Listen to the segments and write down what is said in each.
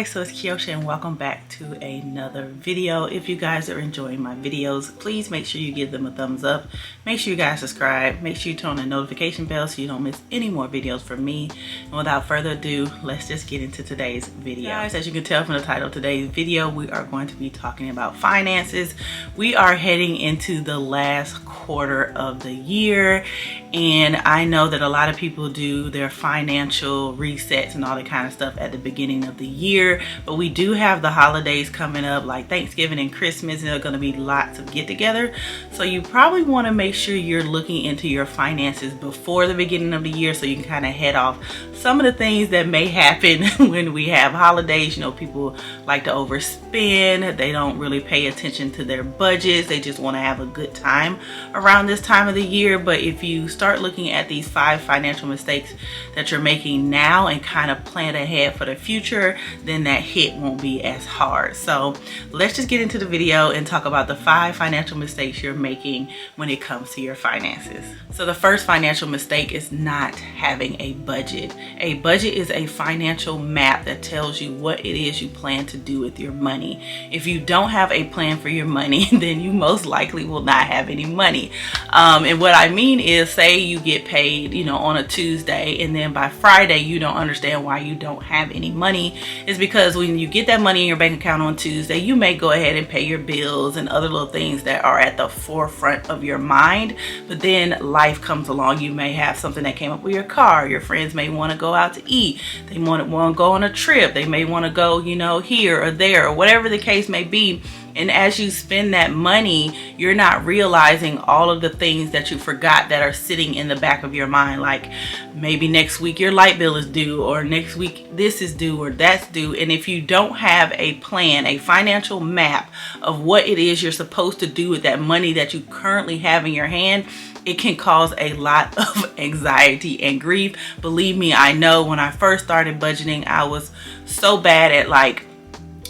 guys, so it's Kiosha and welcome back to another video. If you guys are enjoying my videos, please make sure you give them a thumbs up. Make sure you guys subscribe. Make sure you turn on the notification bell so you don't miss any more videos from me. And without further ado, let's just get into today's video. Guys, as you can tell from the title of today's video, we are going to be talking about finances. We are heading into the last quarter of the year, and I know that a lot of people do their financial resets and all that kind of stuff at the beginning of the year, but we do have the holidays coming up like Thanksgiving and Christmas, and there are going to be lots of get-together. So you probably want to make sure you're looking into your finances before the beginning of the year so you can kind of head off some of the things that may happen when we have holidays. You know, people like to overspend. They don't really pay attention to their budgets. They just want to have a good time around this time of the year. But if you start looking at these 5 financial mistakes that you're making now and kind of plan ahead for the future, then that hit won't be as hard. So let's just get into the video and talk about the 5 financial mistakes you're making when it comes to your finances. So the first financial mistake is not having a budget. A budget is a financial map that tells you what it is you plan to do with your money. If you don't have a plan for your money, then you most likely will not have any money. And what I mean is, say you get paid, you know, on a Tuesday, and then by Friday you don't understand why you don't have any money. It's because when you get that money in your bank account on Tuesday, you may go ahead and pay your bills and other little things that are at the forefront of your mind. But then life comes along. You may have something that came up with your car. Your friends may want to go out to eat. They want to go on a trip. They may want to go, you know, here or there or whatever the case may be. And as you spend that money, you're not realizing all of the things that you forgot that are sitting in the back of your mind. Like maybe next week your light bill is due, or next week this is due or that's due. And if you don't have a plan, a financial map of what it is you're supposed to do with that money that you currently have in your hand, it can cause a lot of anxiety and grief. Believe me, I know when I first started budgeting, I was so bad at like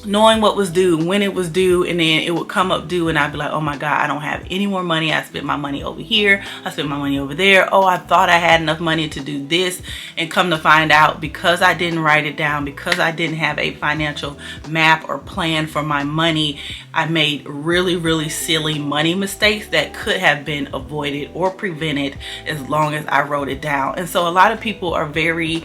knowing what was due, when it was due, and then it would come up due and I'd be like, oh my God, I don't have any more money. I spent my money over here. I spent my money over there. Oh, I thought I had enough money to do this. And come to find out, because I didn't write it down, because I didn't have a financial map or plan for my money, I made really, really silly money mistakes that could have been avoided or prevented as long as I wrote it down. And so a lot of people are very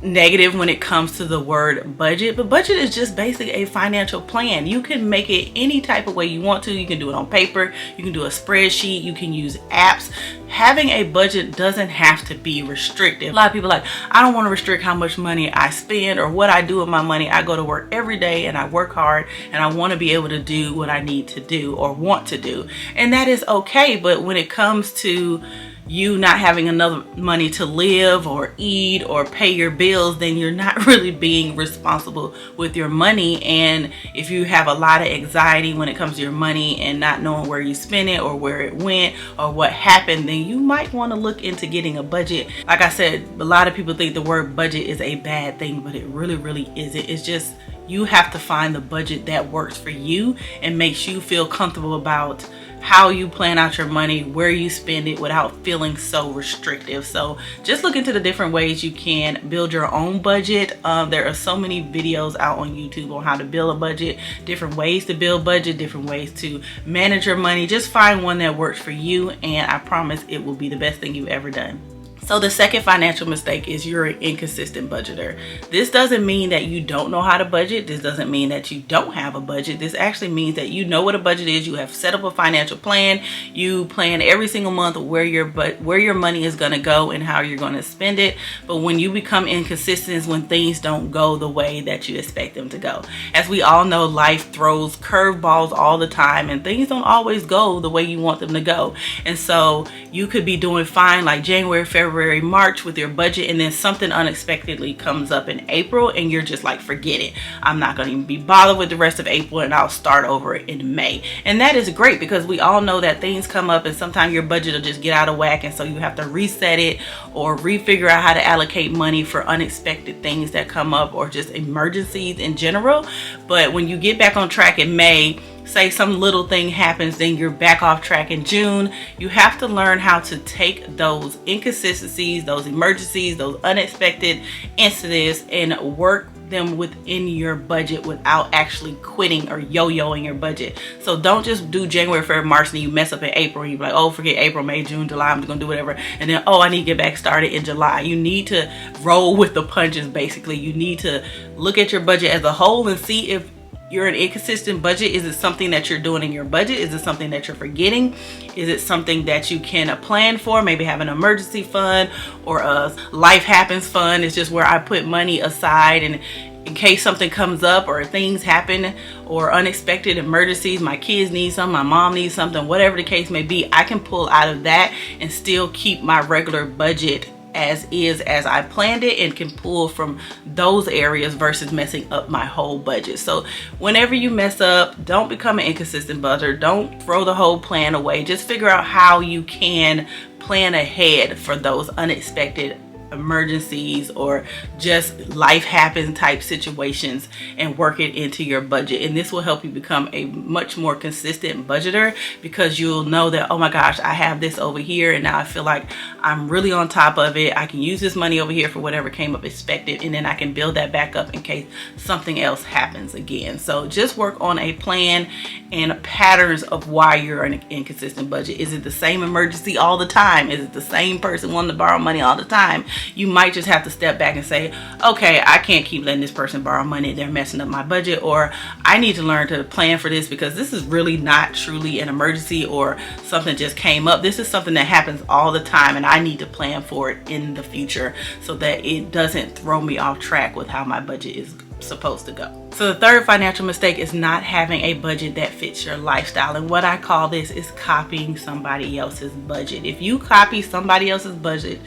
negative when it comes to the word budget, but budget is just basically a financial plan. You can make it any type of way you want to. You can do it on paper, you can do a spreadsheet, you can use apps. Having a budget doesn't have to be restrictive. A lot of people are like, I don't want to restrict how much money I spend or what I do with my money. I go to work every day and I work hard and I want to be able to do what I need to do or want to do, and that is okay. But when it comes to you not having enough money to live or eat or pay your bills, then you're not really being responsible with your money. And if you have a lot of anxiety when it comes to your money and not knowing where you spent it or where it went or what happened, then you might want to look into getting a budget. Like I said, a lot of people think the word budget is a bad thing, but it really, really isn't. It's just you have to find the budget that works for you and makes you feel comfortable about how you plan out your money, where you spend it without feeling so restrictive. So just look into the different ways you can build your own budget. There are so many videos out on YouTube on how to build a budget, different ways to build budget, different ways to manage your money. Just find one that works for you, and I promise it will be the best thing you've ever done. So the second financial mistake is you're an inconsistent budgeter. This doesn't mean that you don't know how to budget. This doesn't mean that you don't have a budget. This actually means that you know what a budget is. You have set up a financial plan. You plan every single month where your money is going to go and how you're going to spend it. But when you become inconsistent is when things don't go the way that you expect them to go. As we all know, life throws curveballs all the time and things don't always go the way you want them to go. And so you could be doing fine like January, February, March with your budget, and then something unexpectedly comes up in April and you're just like, forget it, I'm not going to even be bothered with the rest of April and I'll start over in May. And that is great, because we all know that things come up and sometimes your budget will just get out of whack, and so you have to reset it or refigure out how to allocate money for unexpected things that come up or just emergencies in general. But when you get back on track in May, say some little thing happens, then you're back off track in June. You have to learn how to take those inconsistencies, those emergencies, those unexpected incidents, and work them within your budget without actually quitting or yo-yoing your budget. So don't just do January, February, March, and then you mess up in April and you're like, oh, forget April, May, June, July, I'm just gonna do whatever, and then, oh, I need to get back started in July. You need to roll with the punches. Basically, you need to look at your budget as a whole and see if you're an inconsistent budget. Is it something that you're doing in your budget? Is it something that you're forgetting? Is it something that you can plan for? Maybe have an emergency fund or a life happens fund. It's just where I put money aside, and in case something comes up or things happen or unexpected emergencies, my kids need something, my mom needs something, whatever the case may be, I can pull out of that and still keep my regular budget as is, as I planned it, and can pull from those areas versus messing up my whole budget. So whenever you mess up, don't become an inconsistent budgeter. Don't throw the whole plan away. Just figure out how you can plan ahead for those unexpected emergencies or just life happen type situations, and work it into your budget. And this will help you become a much more consistent budgeter, because you'll know that, oh my gosh, I have this over here and now I feel like I'm really on top of it. I can use this money over here for whatever came up expected, and then I can build that back up in case something else happens again. So just work on a plan and patterns of why you're an inconsistent budget. Is it the same emergency all the time? Is it the same person wanting to borrow money all the time? You might just have to step back and say, okay, I can't keep letting this person borrow money. They're messing up my budget. Or I need to learn to plan for this, because this is really not truly an emergency or something just came up. This is something that happens all the time, and I need to plan for it in the future so that it doesn't throw me off track with how my budget is supposed to go. So the third financial mistake is not having a budget that fits your lifestyle. And what I call this is copying somebody else's budget. If you copy somebody else's budget,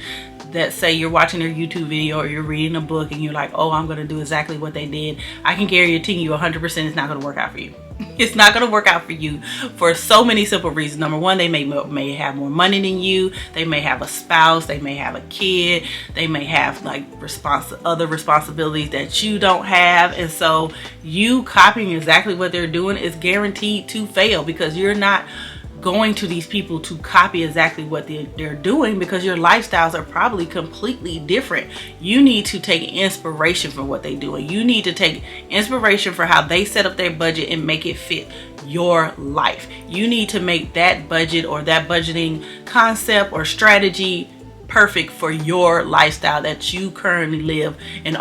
that say you're watching their YouTube video or you're reading a book and you're like, oh, I'm going to do exactly what they did, I can guarantee you 100% it's not going to work out for you. It's not going to work out for you for so many simple reasons. Number one, they may have more money than you. They may have a spouse. They may have a kid. They may have like other responsibilities that you don't have. And so you copying exactly what they're doing is guaranteed to fail, because you're not going to these people to copy exactly what they're doing, because your lifestyles are probably completely different. You need to take inspiration from what they do, and you need to take inspiration for how they set up their budget and make it fit your life. You need to make that budget or that budgeting concept or strategy perfect for your lifestyle that you currently live, and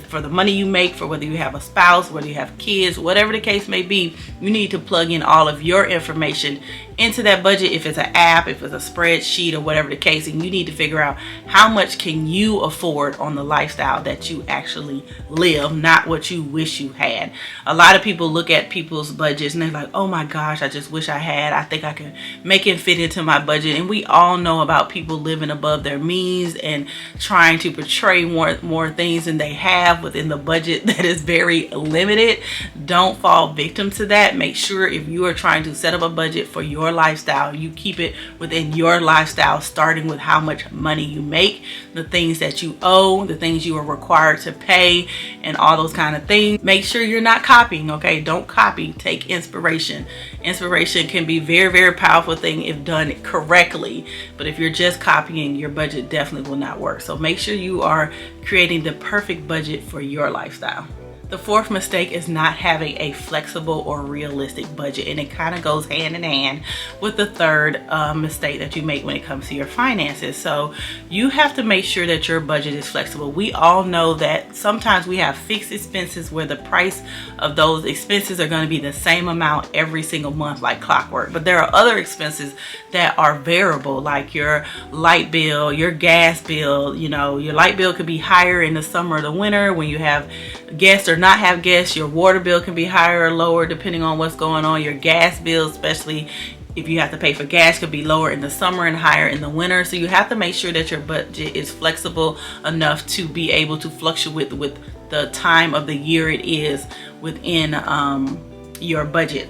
for the money you make, for whether you have a spouse, whether you have kids, whatever the case may be. You need to plug in all of your information into that budget. If it's an app, if it's a spreadsheet, or whatever the case, and you need to figure out how much can you afford on the lifestyle that you actually live, not what you wish you had. A lot of people look at people's budgets and they're like, oh my gosh, I just wish I had, I think I could make it fit into my budget. And we all know about people living above their means and trying to portray more things than they have within the budget that is very limited. Don't fall victim to that. Make sure if you are trying to set up a budget for your lifestyle, you keep it within your lifestyle, starting with how much money you make, the things that you owe, the things you are required to pay, and all those kind of things. Make sure you're not copying, okay? Don't copy. Take inspiration. Inspiration can be very, very powerful thing if done correctly, but if you're just copying, your budget definitely will not work. So make sure you are creating the perfect budget for your lifestyle. The fourth mistake is not having a flexible or realistic budget, and it kind of goes hand in hand with the third mistake that you make when it comes to your finances. So you have to make sure that your budget is flexible. We all know that sometimes we have fixed expenses where the price of those expenses are going to be the same amount every single month, like clockwork. But there are other expenses that are variable, like your light bill, your gas bill. You know, your light bill could be higher in the summer or the winter when you have guests or not have guests. Your water bill can be higher or lower depending on what's going on. Your gas bill, especially if you have to pay for gas, could be lower in the summer and higher in the winter. So you have to make sure that your budget is flexible enough to be able to fluctuate with the time of the year it is within your budget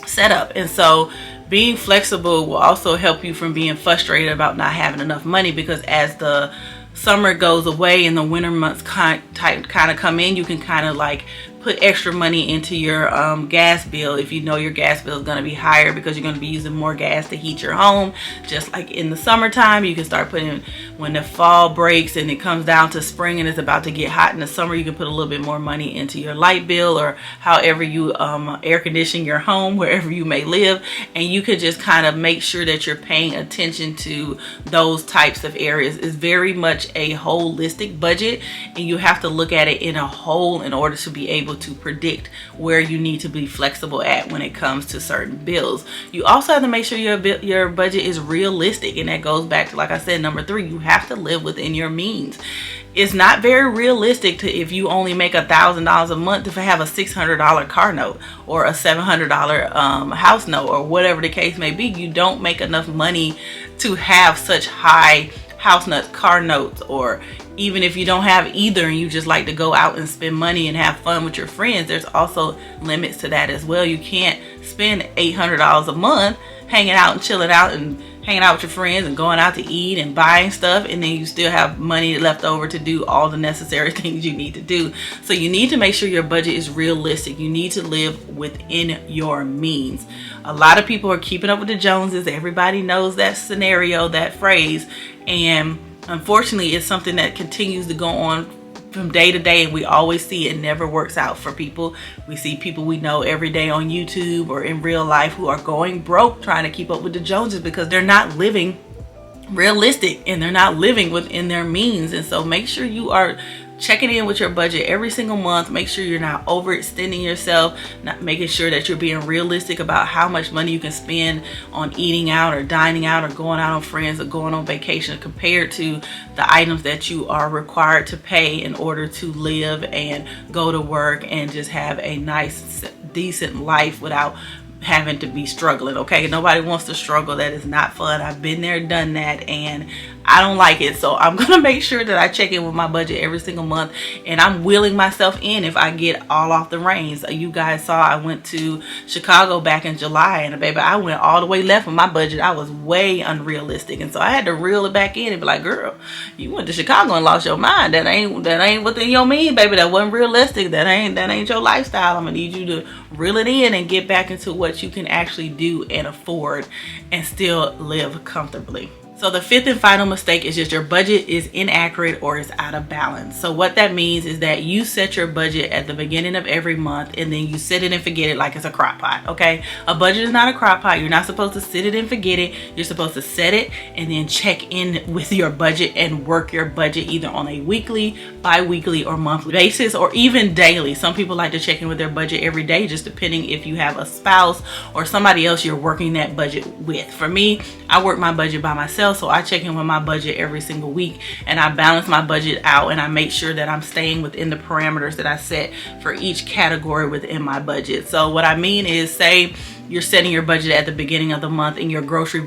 setup. And so being flexible will also help you from being frustrated about not having enough money, because as the summer goes away and the winter months kind of come in, you can kind of like put extra money into your gas bill. If you know your gas bill is going to be higher because you're going to be using more gas to heat your home, just like in the summertime, you can start putting when the fall breaks and it comes down to spring and it's about to get hot in the summer, you can put a little bit more money into your light bill, or however you air condition your home, wherever you may live. And you could just kind of make sure that you're paying attention to those types of areas. It's very much a holistic budget, and you have to look at it in a whole in order to be able to predict where you need to be flexible at when it comes to certain bills. You also have to make sure your budget is realistic, and that goes back to, like I said, number 3, you have to live within your means. It's not very realistic to, if you only make $1,000 a month, to have a $600 car note or a $700 house note, or whatever the case may be. You don't make enough money to have such high house notes, car notes, or even if you don't have either and you just like to go out and spend money and have fun with your friends, there's also limits to that as well. You can't spend $800 a month hanging out and chilling out and hanging out with your friends and going out to eat and buying stuff, and then you still have money left over to do all the necessary things you need to do. So you need to make sure your budget is realistic. You need to live within your means. A lot of people are keeping up with the Joneses. Everybody knows that scenario, that phrase, and unfortunately it's something that continues to go on from day to day, and we always see it never works out for people. We see people we know every day on YouTube or in real life who are going broke trying to keep up with the Joneses because they're not living realistic and they're not living within their means. And so make sure you are checking in with your budget every single month. Make sure you're not overextending yourself, not making sure that you're being realistic about how much money you can spend on eating out or dining out or going out on friends or going on vacation compared to the items that you are required to pay in order to live and go to work and just have a nice, decent life without having to be struggling. Okay, nobody wants to struggle. That is not fun. I've been there, done that, and I don't like it. So I'm gonna make sure that I check in with my budget every single month, and I'm wheeling myself in if I get all off the reins. You guys saw I went to Chicago back in July, and baby, I went all the way left with my budget. I was way unrealistic, and so I had to reel it back in and be like, girl, you went to Chicago and lost your mind. That ain't within your means, baby. That wasn't realistic. That ain't your lifestyle. I'm gonna need you to reel it in and get back into what you can actually do and afford and still live comfortably. So the 5th and final mistake is just your budget is inaccurate or is out of balance. So what that means is that you set your budget at the beginning of every month and then you set it and forget it like it's a crock pot, okay? A budget is not a crock pot. You're not supposed to sit it and forget it. You're supposed to set it and then check in with your budget and work your budget either on a weekly, bi-weekly, or monthly basis, or even daily. Some people like to check in with their budget every day, just depending if you have a spouse or somebody else you're working that budget with. For me, I work my budget by myself. So I check in with my budget every single week and I balance my budget out and I make sure that I'm staying within the parameters that I set for each category within my budget. So what I mean is, say you're setting your budget at the beginning of the month and your grocery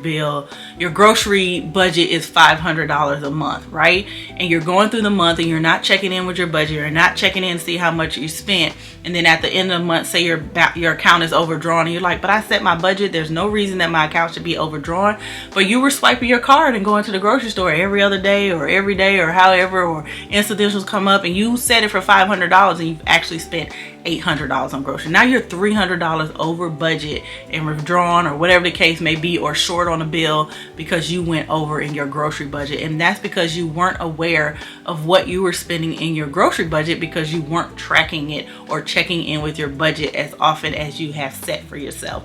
budget is $500 a month, right? And you're going through the month and you're not checking in with your budget, you're not checking in to see how much you spent, and then at the end of the month, say your account is overdrawn and you're like, but I set my budget, there's no reason that my account should be overdrawn. But you were swiping your card and going to the grocery store every other day or every day or however, or incidentals come up and you set it for $500 and you've actually spent $800 on groceries. Now you're $300 over budget and withdrawn or whatever the case may be, or short on a bill because you went over in your grocery budget. And that's because you weren't aware of what you were spending in your grocery budget because you weren't tracking it or checking in with your budget as often as you have set for yourself.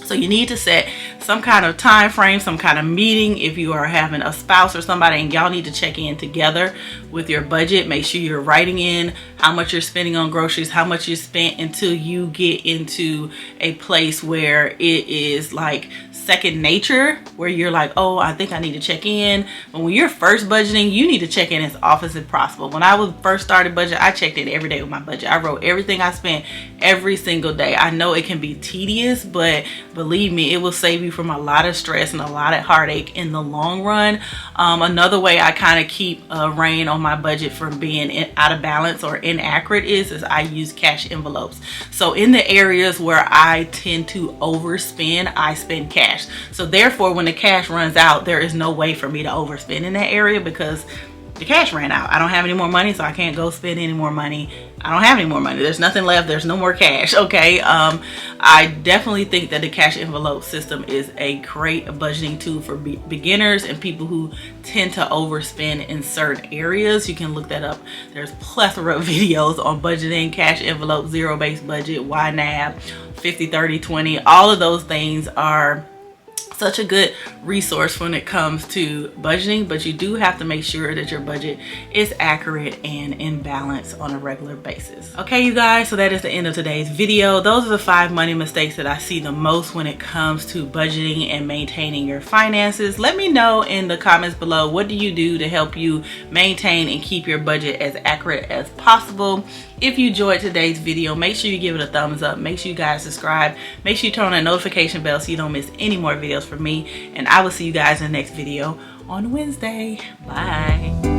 So you need to set some kind of time frame, some kind of meeting. If you are having a spouse or somebody and y'all need to check in together with your budget, make sure you're writing in how much you're spending on groceries, how much you spent, until you get into a place where it is like second nature, where you're like, oh, I think I need to check in. But when you're first budgeting, you need to check in as often as possible. When I was first started budget, I checked in every day with my budget. I wrote everything I spent every single day. I know it can be tedious, but believe me, it will save you from a lot of stress and a lot of heartache in the long run. Another way I kind of keep a rein on my budget from being out of balance or inaccurate is I use cash envelopes. So in the areas where I tend to overspend, I spend cash. So therefore, when the cash runs out, there is no way for me to overspend in that area because the cash ran out. I don't have any more money, so I can't go spend any more money. I don't have any more money. There's nothing left. There's no more cash. Okay. I definitely think that the cash envelope system is a great budgeting tool for beginners and people who tend to overspend in certain areas. You can look that up. There's plethora of videos on budgeting, cash envelope, zero-based budget, YNAB, 50, 30, 20. All of those things are such a good resource when it comes to budgeting, but you do have to make sure that your budget is accurate and in balance on a regular basis. Okay, you guys, so that is the end of today's video. Those are the 5 money mistakes that I see the most when it comes to budgeting and maintaining your finances. Let me know in the comments below, what do you do to help you maintain and keep your budget as accurate as possible? If you enjoyed today's video, make sure you give it a thumbs up. Make sure you guys subscribe. Make sure you turn on that notification bell so you don't miss any more videos from me. And I will see you guys in the next video on Wednesday. Bye.